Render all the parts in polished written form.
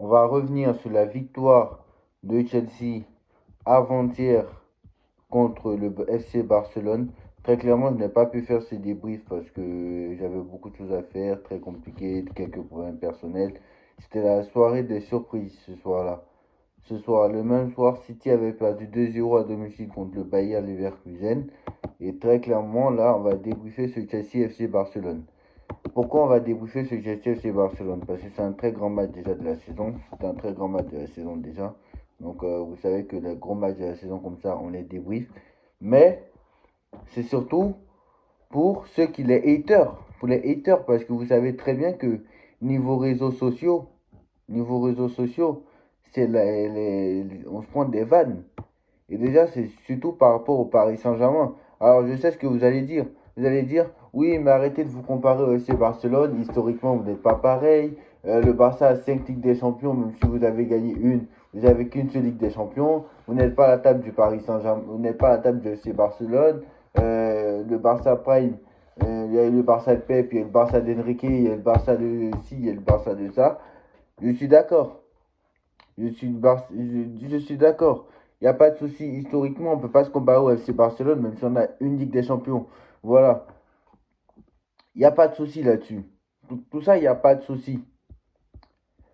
On va revenir sur la victoire de Chelsea avant-hier contre le FC Barcelone. Très clairement, je n'ai pas pu faire ce débrief parce que j'avais beaucoup de choses à faire, très compliqué, quelques problèmes personnels. C'était la soirée des surprises ce soir-là. Ce soir, le même soir, City avait perdu 2-0 à domicile contre le Bayer Leverkusen. Et très clairement, là, on va débriefer ce Chelsea FC Barcelone. Pourquoi on va débriefer ce Chelsea FC Barcelone? Parce que c'est un très grand match déjà de la saison. C'est un très grand match de la saison déjà. Donc vous savez que les gros matchs de la saison comme ça, on les débriefe. Mais c'est surtout pour ceux qui les haters. Pour les haters, parce que vous savez très bien que niveau réseaux sociaux, niveau réseaux sociaux, on se prend des vannes. Et déjà, c'est surtout par rapport au Paris Saint-Germain. Alors, je sais ce que vous allez dire. Vous allez dire, oui, mais arrêtez de vous comparer au FC Barcelone. Historiquement, vous n'êtes pas pareil. Le Barça a 5 Ligues des Champions, même si vous avez gagné une. Vous n'avez qu'une seule Ligue des Champions. Vous n'êtes pas à la table du Paris Saint-Germain. Vous n'êtes pas à la table du FC Barcelone. Le Barça Prime, il y a eu le Barça de Pep, il y a le Barça d'Enrique, il y a le Barça de ci, il y a le Barça de ça. Je suis d'accord. Je suis d'accord. Il n'y a pas de souci. Historiquement, on ne peut pas se comparer au FC Barcelone, même si on a une Ligue des Champions. Voilà. Il n'y a pas de souci là-dessus. Tout ça, il n'y a pas de souci.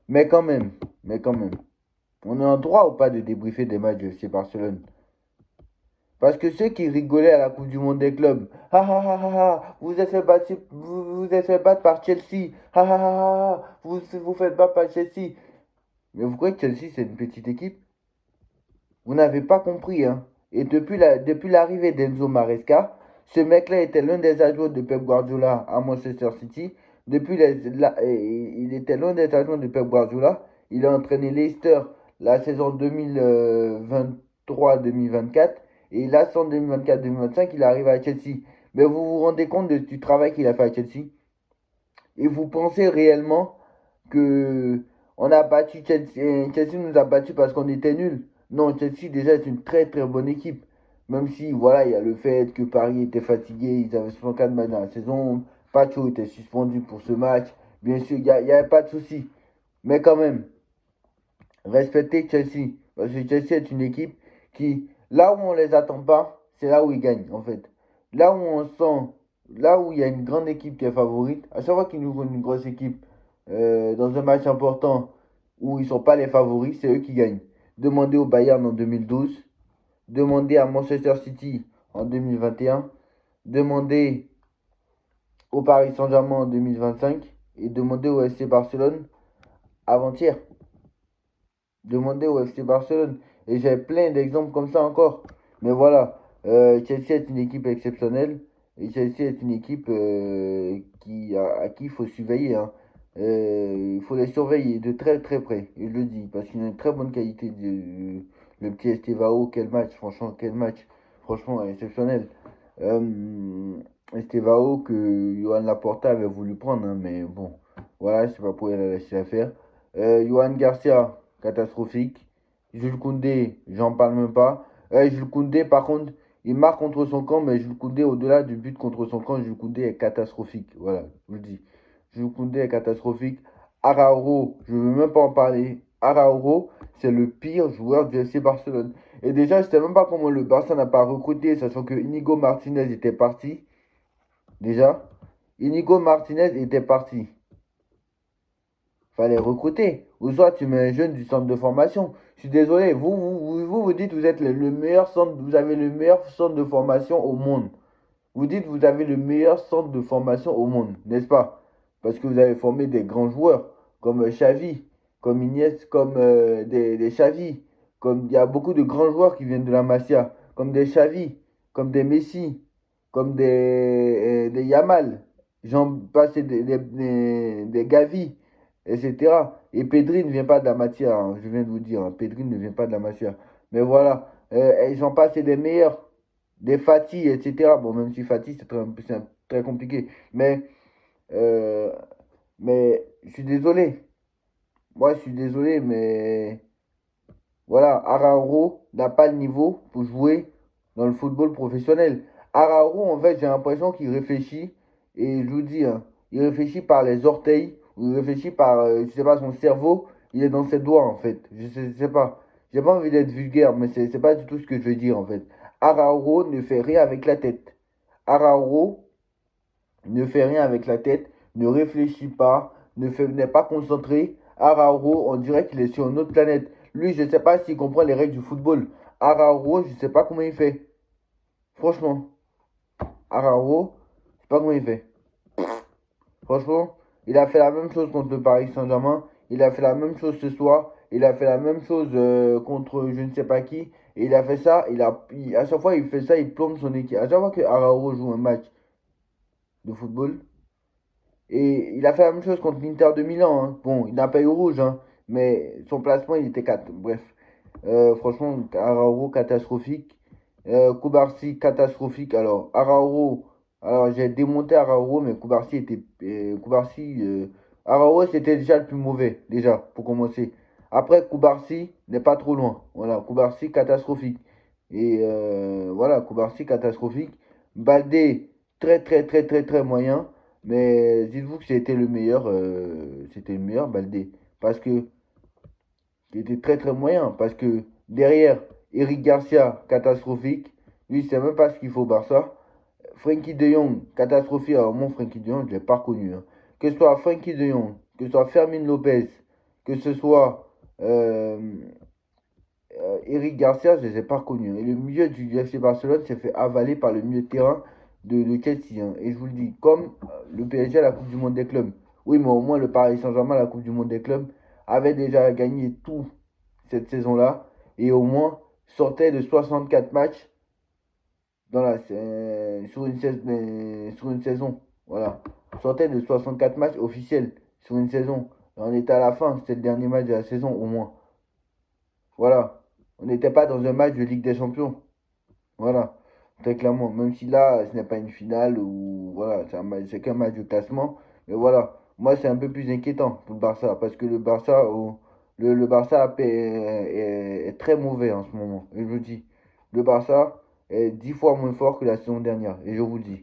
Mais quand même, on est en droit ou pas de débriefer des matchs du FC Barcelone? Parce que ceux qui rigolaient à la Coupe du Monde des clubs, ah ah ah ah, ah, vous êtes fait battre par Chelsea, ah ah ah, ah, vous faites battre par Chelsea. Mais vous croyez que Chelsea c'est une petite équipe? Vous n'avez pas compris, hein. Et depuis l'arrivée d'Enzo Maresca, ce mec-là était l'un des adjoints de Pep Guardiola à Manchester City. Il était l'un des adjoints de Pep Guardiola. Il a entraîné Leicester la saison 2023-2024. Et là, en 2024-2025, il arrive à Chelsea. Mais vous vous rendez compte du travail qu'il a fait à Chelsea? Et vous pensez réellement que on a battu Chelsea, Chelsea nous a battu parce qu'on était nuls? Non, Chelsea déjà est une très très bonne équipe. Même si voilà, il y a le fait que Paris était fatigué, ils avaient 64 matchs dans la saison, Pacho était suspendu pour ce match. Bien sûr, il y avait pas de souci. Mais quand même, respectez Chelsea. Parce que Chelsea est une équipe qui, là où on les attend pas, c'est là où ils gagnent en fait. Là où on sent, là où il y a une grande équipe qui est favorite, à chaque fois qu'ils nous jouent une grosse équipe dans un match important où ils ne sont pas les favoris, c'est eux qui gagnent. Demandez au Bayern en 2012, demandez à Manchester City en 2021, demandez au Paris Saint-Germain en 2025 et demandez au FC Barcelone avant-hier. Demandez au FC Barcelone. Et j'ai plein d'exemples comme ça encore. Mais voilà, Chelsea est une équipe exceptionnelle. Et Chelsea est une équipe à qui il faut surveiller, hein. Il faut les surveiller de très très près. Et je le dis, parce qu'il a une très bonne qualité. Le petit Estevao, quel match, franchement, quel match. Franchement, exceptionnel. Estevao que Johan Laporta avait voulu prendre, hein, mais bon, voilà, je sais pas pourquoi il a lâché l'affaire. Johan Garcia, catastrophique. Jules Koundé, j'en parle même pas. Jules Koundé, par contre, il marque contre son camp, mais Jules Koundé, au-delà du but contre son camp, Jules Koundé est catastrophique. Voilà, je vous le dis. Jules Koundé est catastrophique. Arauro, je ne veux même pas en parler. Arauro, c'est le pire joueur du FC Barcelone. Et déjà, je ne sais même pas comment le Barça n'a pas recruté, sachant que Inigo Martinez était parti. Déjà, Inigo Martinez était parti. Fallait recruter. Ou soit tu mets un jeune du centre de formation. Je suis désolé, vous dites que vous êtes le meilleur centre, vous avez le meilleur centre de formation au monde. Vous dites que vous avez le meilleur centre de formation au monde, n'est-ce pas? Parce que vous avez formé des grands joueurs, comme Xavi, comme Iniesta, comme des Xavi, comme il y a beaucoup de grands joueurs qui viennent de la Masia, comme des Xavi, comme des Messi, comme des Yamal, j'en passe des Gavi, etc. Et Pedri ne vient pas de la matière, hein, je viens de vous dire, hein, Pedri ne vient pas de la matière. Mais voilà, et j'en passe des meilleurs, des Fatih, etc. Bon, même si Fatih, c'est très compliqué. Euh, mais je suis désolé. Moi, je suis désolé, mais voilà, Arauro n'a pas le niveau pour jouer dans le football professionnel. Arauro, en fait, j'ai l'impression qu'il réfléchit, et je vous dis, hein, il réfléchit par les orteils, ou il réfléchit par, je sais pas, son cerveau. Il est dans ses doigts, en fait. Je sais pas. J'ai pas envie d'être vulgaire, mais c'est pas du tout ce que je veux dire, en fait. Araujo ne fait rien avec la tête. Araujo ne fait rien avec la tête, ne réfléchit pas, n'est pas concentré. Araujo, on dirait qu'il est sur une autre planète. Lui, je ne sais pas s'il comprend les règles du football. Araujo, je ne sais pas comment il fait. Franchement, Araujo, je sais pas comment il fait. Franchement, il a fait la même chose contre le Paris Saint-Germain. Il a fait la même chose ce soir. Il a fait la même chose contre je ne sais pas qui. Et il a fait ça. À chaque fois, il fait ça, il plombe son équipe. À chaque fois que Araujo joue un match de football, et il a fait la même chose contre l'Inter de Milan, hein. Bon, il n'a pas eu rouge, hein, mais son placement, il était 4. Bref, franchement, Araujo, catastrophique. Koubarsi, catastrophique. Alors, Araujo, alors j'ai démonté Araujo, mais Koubarsi était. Araujo, c'était déjà le plus mauvais, déjà, pour commencer. Après, Koubarsi n'est pas trop loin. Voilà, Koubarsi, catastrophique. Et voilà, Koubarsi, catastrophique. Baldé, très, très, très, très, très moyen. Mais dites-vous que c'était le meilleur Baldé. Parce que il était très très moyen. Parce que derrière, Eric Garcia, catastrophique. Lui, il sait même pas ce qu'il faut au Barça. Frenkie de Jong, catastrophique. Alors, moi, Frenkie de Jong, je ne l'ai pas reconnu, hein. Que ce soit Frenkie de Jong, que ce soit Fermin Lopez, que ce soit Eric Garcia, je ne les ai pas reconnus. Et le milieu du FC Barcelone s'est fait avaler par le milieu de terrain de Chelsea, hein. Et je vous le dis, comme le PSG à la Coupe du Monde des clubs. Oui, mais au moins le Paris Saint-Germain à la Coupe du Monde des clubs avait déjà gagné tout cette saison-là. Et au moins sortait de 64 matchs sur une saison. Voilà. Sortait de 64 matchs officiels sur une saison. Et on était à la fin, c'était le dernier match de la saison au moins. Voilà. On n'était pas dans un match de Ligue des Champions. Voilà. Très clairement. Même si là, ce n'est pas une finale ou voilà, c'est qu'un match de classement. Mais voilà. Moi, c'est un peu plus inquiétant pour le Barça. Parce que le Barça est très mauvais en ce moment. Et je vous dis, le Barça est 10 fois moins fort que la saison dernière. Et je vous le dis.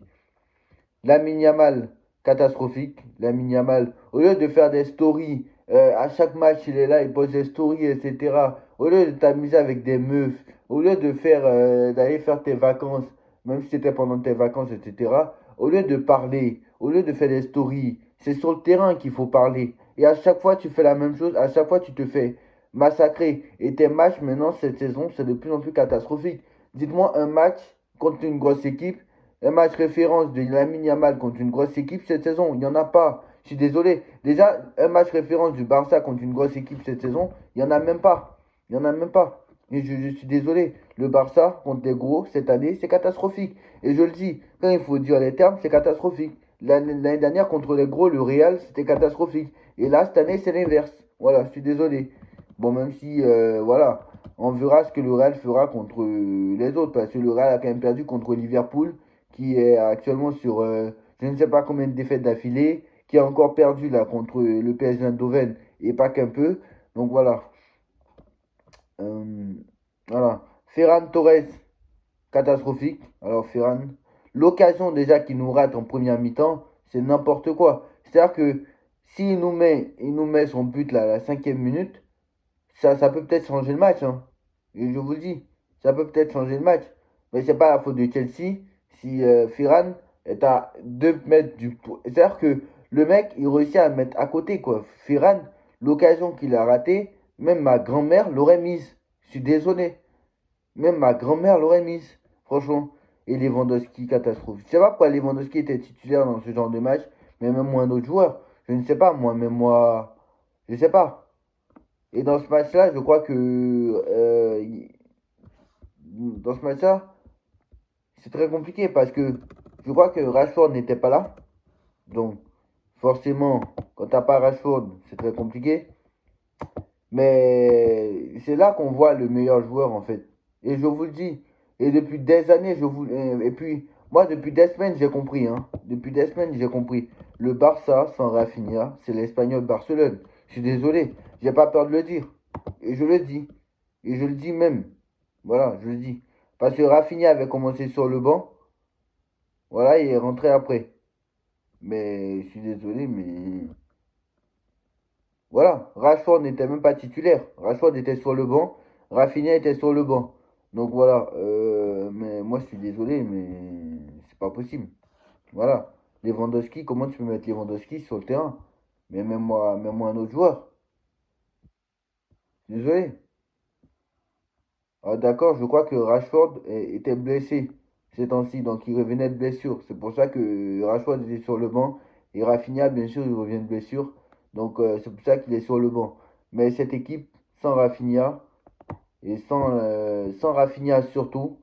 Lamine Yamal, catastrophique. Lamine Yamal, au lieu de faire des stories, à chaque match, il est là, il pose des stories, etc. Au lieu de t'amuser avec des meufs, au lieu d'aller faire tes vacances, même si c'était pendant tes vacances, etc. Au lieu de parler, au lieu de faire des stories, c'est sur le terrain qu'il faut parler. Et à chaque fois, tu fais la même chose, à chaque fois, tu te fais massacrer. Et tes matchs, maintenant, cette saison, c'est de plus en plus catastrophique. Dites-moi un match contre une grosse équipe, un match référence de Lamine Yamal contre une grosse équipe cette saison, il n'y en a pas. Je suis désolé. Déjà, un match référence du Barça contre une grosse équipe cette saison, il n'y en a même pas. Il n'y en a même pas. Et je suis désolé. Le Barça contre les gros cette année, c'est catastrophique. Et je le dis, quand il faut dire les termes, c'est catastrophique. L'année dernière contre les gros, le Real, c'était catastrophique. Et là, cette année, c'est l'inverse. Voilà, je suis désolé. Bon, même si, voilà, on verra ce que le Real fera contre les autres. Parce que le Real a quand même perdu contre Liverpool qui est actuellement sur je ne sais pas combien de défaites d'affilée, qui a encore perdu là contre le PSG Eindhoven et pas qu'un peu. Donc voilà. Euh, voilà. Ferran Torres, catastrophique. Alors Ferran, l'occasion déjà qu'il nous rate en première mi-temps, c'est n'importe quoi. C'est-à-dire que il nous met son but là à la 5e minute, ça peut peut-être changer le match, hein. Et je vous le dis, ça peut peut-être changer le match. Mais c'est pas la faute de Chelsea si Ferran est à 2 mètres du. C'est-à-dire que le mec, il réussit à le mettre à côté, quoi. Ferran, l'occasion qu'il a ratée, même ma grand-mère l'aurait mise. Je suis désolé. Même ma grand-mère l'aurait mise. Franchement. Et Lewandowski, catastrophe. Je sais pas pourquoi Lewandowski était titulaire dans ce genre de match, mais même moi, un autre joueur. Je ne sais pas, moi, même moi. Je sais pas. Et dans ce match-là, je crois que dans ce match-là, c'est très compliqué parce que je crois que Rashford n'était pas là. Donc, forcément, quand t'as pas Rashford, c'est très compliqué. Mais c'est là qu'on voit le meilleur joueur en fait. Et je vous le dis. Et depuis des années, et puis, moi, depuis des semaines, j'ai compris, hein. Depuis des semaines, j'ai compris. Le Barça, sans Rafinha, c'est l'Espagnol Barcelone. Je suis désolé. J'ai pas peur de le dire. Et je le dis. Et je le dis même. Voilà, je le dis. Parce que Rafinha avait commencé sur le banc. Voilà, il est rentré après. Mais je suis désolé, mais Voilà, Rashford n'était même pas titulaire. Rashford était sur le banc, Rafinha était sur le banc. Donc voilà, mais moi je suis désolé, mais c'est pas possible. Voilà. Lewandowski, comment tu peux mettre Lewandowski sur le terrain? Mais même moi un autre joueur. Désolé. Ah, d'accord, je crois que Rashford était blessé ces temps-ci, donc il revenait de blessure. C'est pour ça que Rashford était sur le banc. Et Rafinha, bien sûr, il revient de blessure. Donc c'est pour ça qu'il est sur le banc. Mais cette équipe, sans Rafinha, et sans Rafinha surtout,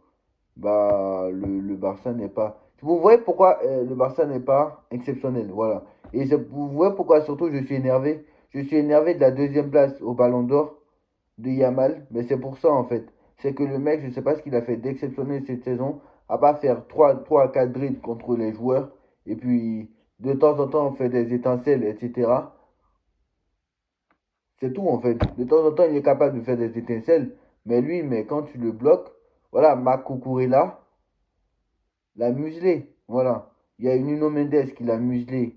bah le Barça n'est pas. Vous voyez pourquoi le Barça n'est pas exceptionnel, voilà. Et vous voyez pourquoi surtout je suis énervé. Je suis énervé de la deuxième place au Ballon d'Or de Yamal, mais c'est pour ça en fait. C'est que le mec, je ne sais pas ce qu'il a fait d'exceptionnel cette saison, à part faire 3 à 4 dribbles contre les joueurs, et puis de temps en temps on fait des étincelles, etc. C'est tout en fait. De temps en temps il est capable de faire des étincelles, mais quand tu le bloques, voilà, Marc Cucurella l'a muselé. Voilà. Il y a Nuno Mendes qui l'a muselé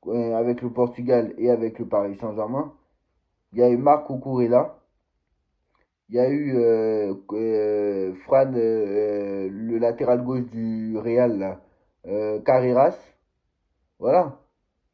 avec le Portugal et avec le Paris Saint-Germain. Il y a eu Marc Cucurella. Il y a eu Fran, le latéral gauche du Real, là, Carreras. Voilà.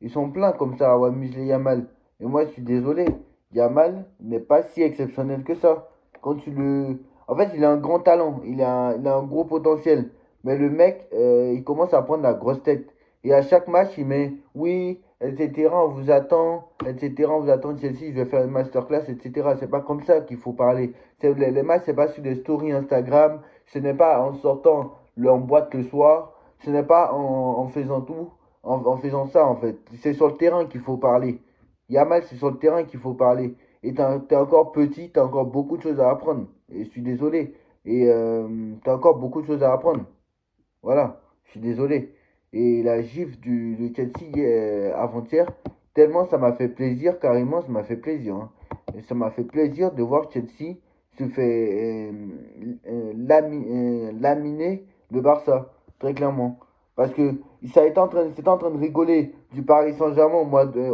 Ils sont pleins comme ça à avoir muselé Yamal. Et moi, je suis désolé. Yamal n'est pas si exceptionnel que ça. Quand tu le... En fait, il a un grand talent. Il a un gros potentiel. Mais le mec, il commence à prendre la grosse tête. Et à chaque match, il met oui, etc. On vous attend, etc. On vous attend Chelsea, je vais faire une masterclass, etc. C'est pas comme ça qu'il faut parler. Les matchs, c'est pas sur des stories Instagram. Ce n'est pas en sortant en boîte le soir. Ce n'est pas en faisant tout en faisant ça, en fait. C'est sur le terrain qu'il faut parler. Yamal, c'est sur le terrain qu'il faut parler. Et t'es encore petit, t'as encore beaucoup de choses à apprendre. Et je suis désolé. Et t'as encore beaucoup de choses à apprendre. Voilà, je suis désolé. Et la gifle de Chelsea avant-hier, tellement ça m'a fait plaisir, carrément, ça m'a fait plaisir, hein. Et ça m'a fait plaisir de voir Chelsea se fait laminer le Barça, très clairement. Parce que c'était en train de rigoler du Paris Saint-Germain au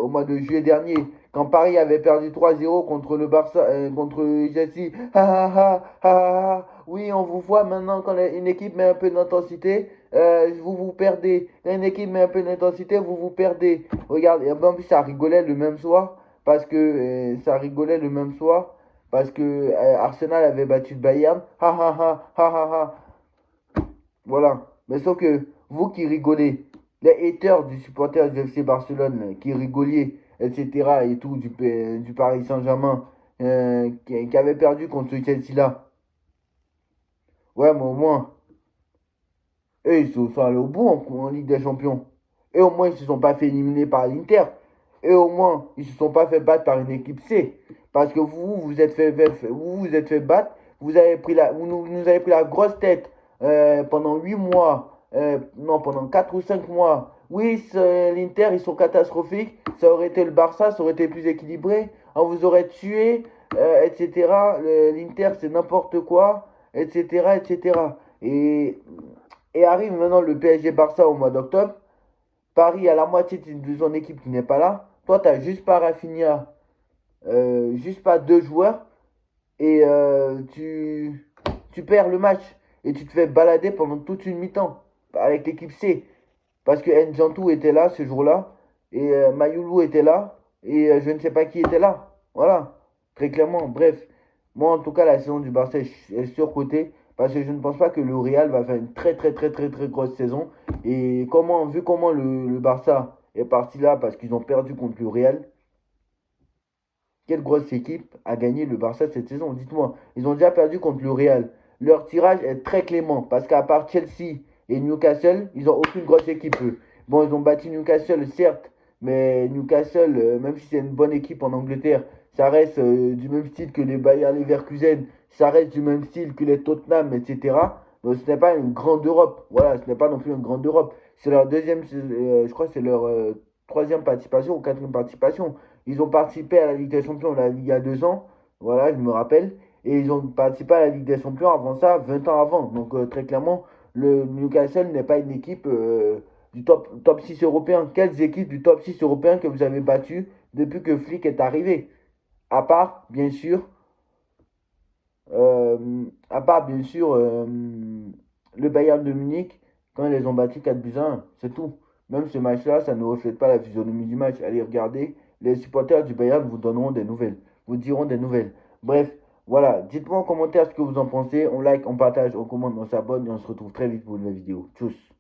mois de juillet dernier, quand Paris avait perdu 3-0 contre le Barça, contre Chelsea. Ha ha ha ha ha. Oui, on vous voit maintenant quand une équipe met un peu d'intensité, vous vous perdez. Quand une équipe met un peu d'intensité, vous vous perdez. Regarde, et en plus ça rigolait le même soir parce que Arsenal avait battu le Bayern. Ha ha ha ha ha ha. Voilà. Mais sauf que vous qui rigolez, les haters du supporter du FC Barcelone qui rigoliez, etc. et tout, du Paris Saint-Germain, qui avait perdu contre ce Chelsea-là. Ouais, mais au moins, eux, sont allés au bout en Ligue des Champions. Et au moins, ils ne se sont pas fait éliminer par l'Inter. Et au moins, ils ne se sont pas fait battre par une équipe C. Parce que vous êtes fait battre. Vous nous avez pris la grosse tête pendant 8 mois. Non, pendant 4 ou 5 mois. Oui, l'Inter, ils sont catastrophiques. Ça aurait été le Barça, ça aurait été plus équilibré. On vous aurait tué, etc. L'Inter, c'est n'importe quoi, etc., etc. Et arrive maintenant le PSG Barça au mois d'octobre. Paris a la moitié de son équipe qui n'est pas là. Toi, tu n'as juste pas Rafinha, juste pas 2 joueurs. Et tu perds le match. Et tu te fais balader pendant toute une mi-temps avec l'équipe C. Parce que Njantou était là ce jour-là. Et Mayoulou était là. Et je ne sais pas qui était là. Voilà. Très clairement. Bref. Moi, en tout cas, la saison du Barça est surcotée. Parce que je ne pense pas que le Real va faire une très très très très très grosse saison. Et vu comment le Barça est parti là, parce qu'ils ont perdu contre le Real, quelle grosse équipe a gagné le Barça cette saison? Dites-moi. Ils ont déjà perdu contre le Real. Leur tirage est très clément. Parce qu'à part Chelsea et Newcastle, ils n'ont aucune grosse équipe, eux. Bon, ils ont battu Newcastle, certes. Mais Newcastle, même si c'est une bonne équipe en Angleterre, ça reste du même style que les Bayer Leverkusen. Ça reste du même style que les Tottenham, etc. Donc ce n'est pas une grande Europe. Voilà, ce n'est pas non plus une grande Europe. C'est leur deuxième, je crois que c'est leur troisième participation ou quatrième participation. Ils ont participé à la Ligue des Champions il y a 2 ans. Voilà, je me rappelle. Et ils ont participé à la Ligue des Champions avant ça, 20 ans avant. Donc très clairement, le Newcastle n'est pas une équipe du top 6 européen. Quelles équipes du top 6 européen que vous avez battues depuis que Flick est arrivé. À part, bien sûr, le Bayern de Munich, quand ils les ont battus 4-1, c'est tout. Même ce match-là, ça ne reflète pas la physionomie du match. Allez regarder, les supporters du Bayern vous donneront des nouvelles, vous diront des nouvelles. Bref, voilà, dites-moi en commentaire ce que vous en pensez. On like, on partage, on commente, on s'abonne et on se retrouve très vite pour une nouvelle vidéo. Tchuss.